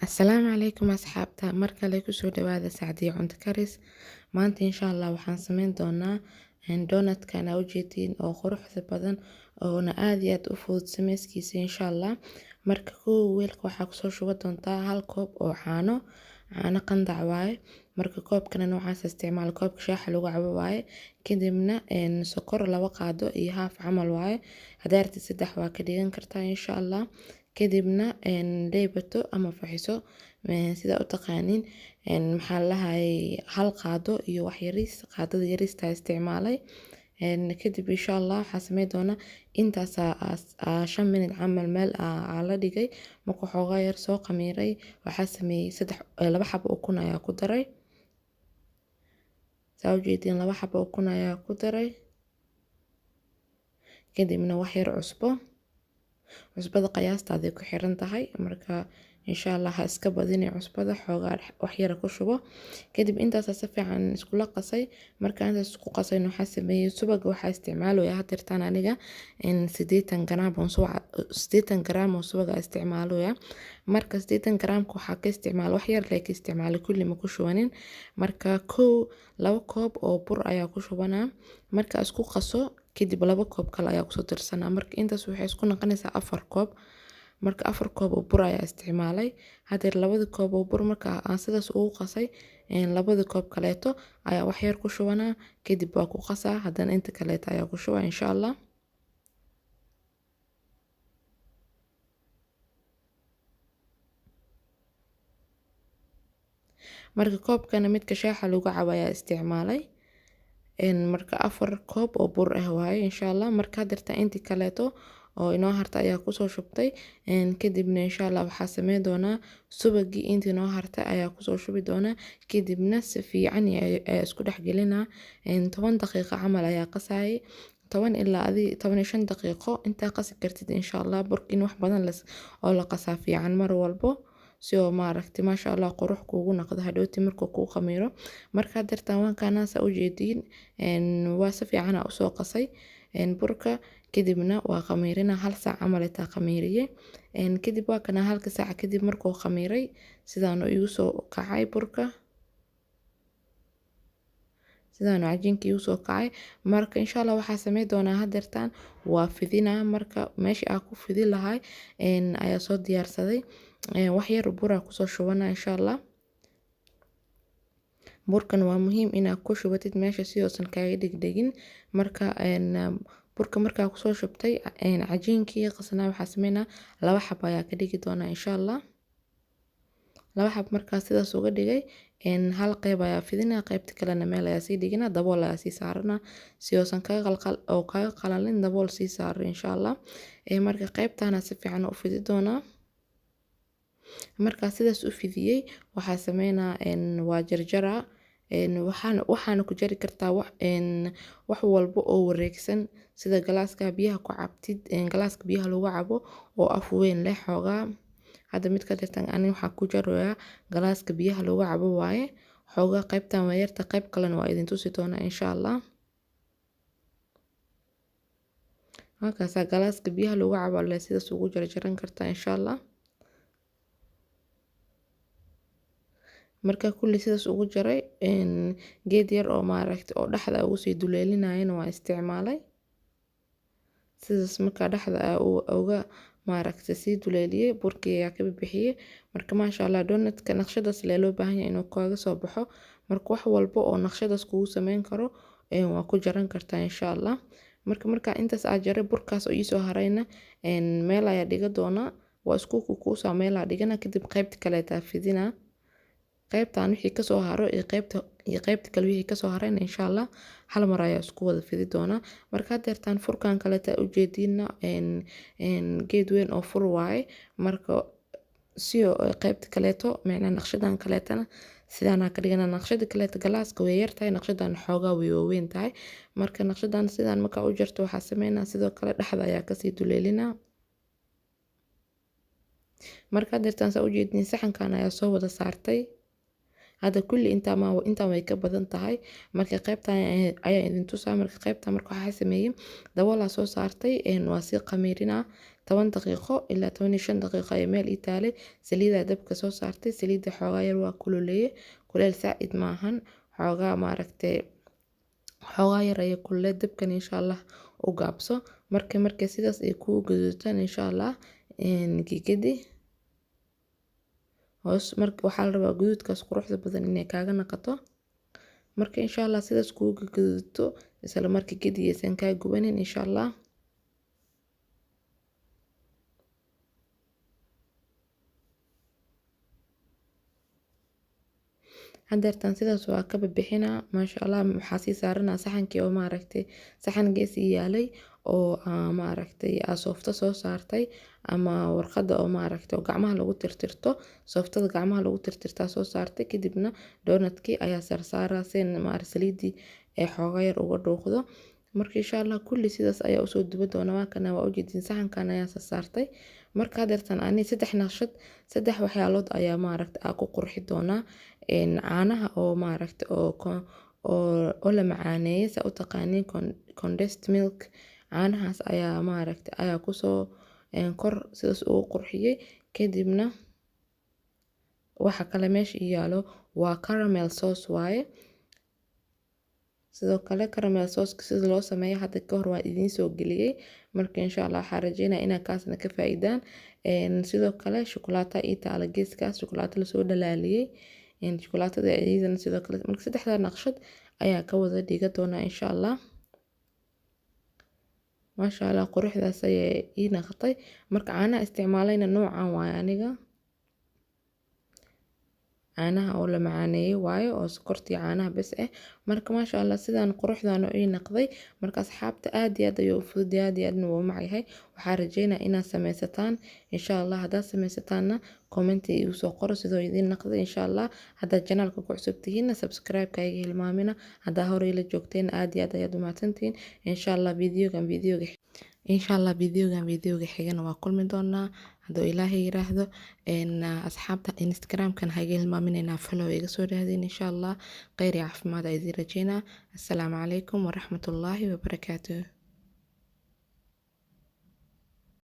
Asalaamu calaykum asxaabta mar kale kusoo dhawaada Sacdiyo cunto karis. Maanta insha Allah waxaan sameyn doonaa donutkan aa ujeedin oo quruxda badan oona aad iyo aad u fudud sameyskiisa insha Allah. Marka weelka waxaa kusoo shuba doontaa hal koob oo caano qandac waaye. Marka koobkana noocaas isticmaal koobka shaaha lagu cabo waaye. Kadibna sokor laba qaado iyo haaf camal waaye. Hadaarti saddex waa ka dhigan kartaa insha Allah. Kadibna dheebato ama faxiso sida u taqaanin maxaa lahaay hal qaado iyo wax yariis qaadada yariista isticmaalay. Kadib insha Allah waxaa sameyn doonaa intaas 5 minute camal meel la dhigay marka xoogaa yar soo qamiiray waxaa sameeyay laba xabo ukun ayaa ku daray. Saa ujeedin laba xabo ukun ayaa ku daray. Kadibna wax yar cusbada qiyaastaada ku xiran tahay marka insha Allah ha iska badinay cusbada xoogaa wax yar ku shubo. Kadib intaas si fiican isku la qasay marka intaas isku qasay waxaa sameeyay subag waxaa isticmaalaya hadirtaan aniga 80 garaam oo subag isticmaalaya. Marka 80 garaamka waxaa ka isticmaal wax yar leek isticmaali kulli ma ku shubanin. Marka laba koob oo bur ayaa ku shubanaa marka isku qaso kadib laba koob kale ayaa ku soo darsanaa marka intaas waxay isku noqonaysaa 4 koob. Marka 4 koob oo bur ayaa isticmaalay hadeer labada koob oo bur marka aan sidaas ugu qasay labada koob kaleeto ayaa wax yar ku shubanaa kadib waa ku qasaa haddana inta kaleeto ayaa ku shubaa insha Allah. Marka koobkana midka shaaha lagu cabo ayaa isticmaalay marka 4 koob oo bur ah waaye insha Allah. Marka hadirta intii kaleeto oo inoo harta ayaa ku soo shubtay kadibna insha Allah waxaa sameyn doonaa subagii intii inoo harta ayaa ku soo shubi doonaa kadibna si fiican ayaa isku dhex gelinaa 10 daqiiqo camal ayaa qasayay 10 ilaa 15 daqiiqo inta qasi kartid insha Allah. Burkin wax badan oo la qasaa fiican mar walbo si oo maaragtay maasha Allah qurux kuugu noqdo hadhowti markuu kuu qamiiro. Marka dartaan waan kaanaasa ujeedin waa si fiican u soo qasay burka kadibna waa qamiirina hal saac camal inta qamiiriye kadib waa kana halka saac kadib markuu qamiiray sidaan igu soo kacay burka sidaan cajiinkii u soo kacay marka insha Allah waxaa sameyn doonaa hadirtaan waa fidinaa marka meeshii aan ku fidi lahay ayaa soo diyaarsaday wax yar bura ku soo shubanaa insha Allah. Burkan waa muhiim inaad ku shubatid meesha si uusan kaaga dhigdhigin marka burka markaa ku soo shubtay cajiinkii qasnaa waxaa sameynaa laba xabo ayaa ka dhigi doonaa insha Allah. laba xabo markaa sidaas uga dhigay hal qayb ayaa fidinaa qaybta kalena meel ayaa sii dhiginaa dabool ayaa sii saaranaa si uusan kaaga qalalin dabool sii saaro insha Allah. Marka qaybtana si fiican u fidi doonaa marka sidaas u fidiyay waxaa sameynaa waa jarjaraa waxaana ku jari kartaa wax walbo oo wareegsan sida galaaska biyaha ku cabtid galaaska biyaha lagu cabo oo af weyn leh xoogaa hadda mid ka tirtan ani waxaa ku jaroyaa galaaska biyaha lagu cabo waaye xoogaa qaybtan waa yarta qayb kalena waa idin tusi doonaa insha Allah. halkaas galaaska biyaha lagu cabo le sidaas ugu jarjaran kartaa insha Allah. marka kulli sidaas ugu jaray geed yar oo maaragtay oo dhaxda ugu sii duleelinayna waa isticmaalay sidaas marka dhaxda uga maaragtay sii duleeliyay burkii ayaa ka bixiyay marka maasha Allah donutka naqshadaas loo baahan yahay inuu kaaga soo baxo marka wax walbo oo naqshadaas kugu sameyn karo waa ku jaran kartaa insha Allah. marka intaas aad jaray burkaas oo ii soo harayna meel ayaa dhiga doonaa waa isku kuusaa meel ayaa dhigana kadib qaybta kale taa fidinaa qaybtan wixii ka soo haro iyo qaybta kale wixii ka soo harayna insha Allah hal mar ayaa isku wada fidi doonaa. Marka hadeertaan furkan kale taa ujeedina geed weyn oo fur waaye marka si oo qaybta kaleeto macna naqshadan kaleetana sidaan ka dhigana naqshada kaleeto galaaska way yartahay naqshadan xoogaa way weyn tahay marka naqshadan sidaan marka u jarto waxaa sameynaa sidoo kale dhaxda ayaa ka sii duleelinaa. marka hadeertaan saa ujeedin saxankan ayaa soo wada saartay هذا كل انت way ka badan tahay marka qaybtan ayaa idin tusaa marka qaybtan marka waxa sameeyay dabool soo saartay waa si qamiirina 10 daqiiqo ilaa 15 daqiiqo ay meel ii taalay saliida dabka soo saartay saliida xoogaa yar waa kululeeye kuleel saa'id maahan xoogaa maaragtay xoogaa yar ay kullee dabkan insha Allah u gaabso markay sidaas ay ku gaduutaan insha Allah gigadi hoos marka waxaa la rabaa gaduudkaas quruxda badan inay kaaga naqato marka insha Allah sidaas ku gaduudto isla markii gidiyaysan ka gubanin insha Allah hadeertan sidaas waa ka bixinaa maasha Allah waxaa sii saaranaa saxankii oo maaragtay saxan geesi yaalay oo maaragtay soofta soo saartay ama warqada oo maaragtay oo gacmaha lagu tirtirto sooftada gacmaha lagu tirtirtaa soo saartay kadibna donutkii ayaa sarsaaraa seen maaragtay saliidii ee xoogaa yar uga dhuuqdo marka insha Allah kulli sidaas ayaa usoo duba doona waa kana waa ujeedin saxankan ayaa saartay marka hadeertan ani saddex naqshad saddex waxyaalood ayaa maaragtay ku qurxi doonaa caanaha oo maaragtay oo la macaaneeyay sa u taqaaniin condensed milk caanahaas ayaa maaragtay ayaa kusoo kor sidaas ugu qurxiyay kadibna waxa kale meesha yaalo waa caramel sauce waaye sidoo kale caramel sauce sida loo sameeyo hadda ka hor waa idiin soo geliyay marka insha Allah waxaan rajeynayaa inaad kaasna ka faa'iidaan sidoo kale shukulaato ii taala geeskaas shukulaato la soo dhalaaliyay shukulaatada iyadana sidoo kale marka saddexda naqshad ayaa ka wada dhiga doona insha Allah maasha Allah quruxdaas ayay ii naqatay marka caanaha isticmaalayna noocan waaye aniga caanaha oo la macaaneeyay waayo oo sokortii caanaha bas marka maasha Allah sidaan quruxdaan oo ii naqday marka asxaabta aad iyo aad ayuu fudud aad iyo aadna wuu macyahay waxaan rajeynayaa inaad sameysataan insha Allah haddaad sameysataanna comment igu soo qoro sidoo idiin naqday insha Allah haddaad channelka ku cusub tihiinna subscribe-ka iga hilmaamina haddaa hore ila joogteen aad iyo aad ayaad u mahadsantihiin insha Allah videogan xigana waa kulmi doonaa hadduu ilaahay yiraahdo asxaabta instagramkan ha iga hilmaamin inaa follow iga soo raadin insha Allah khayr iyo caafimaad ayaan idin rajeynaa assalaamu calaykum waraxmatullaahi wabarakaatuh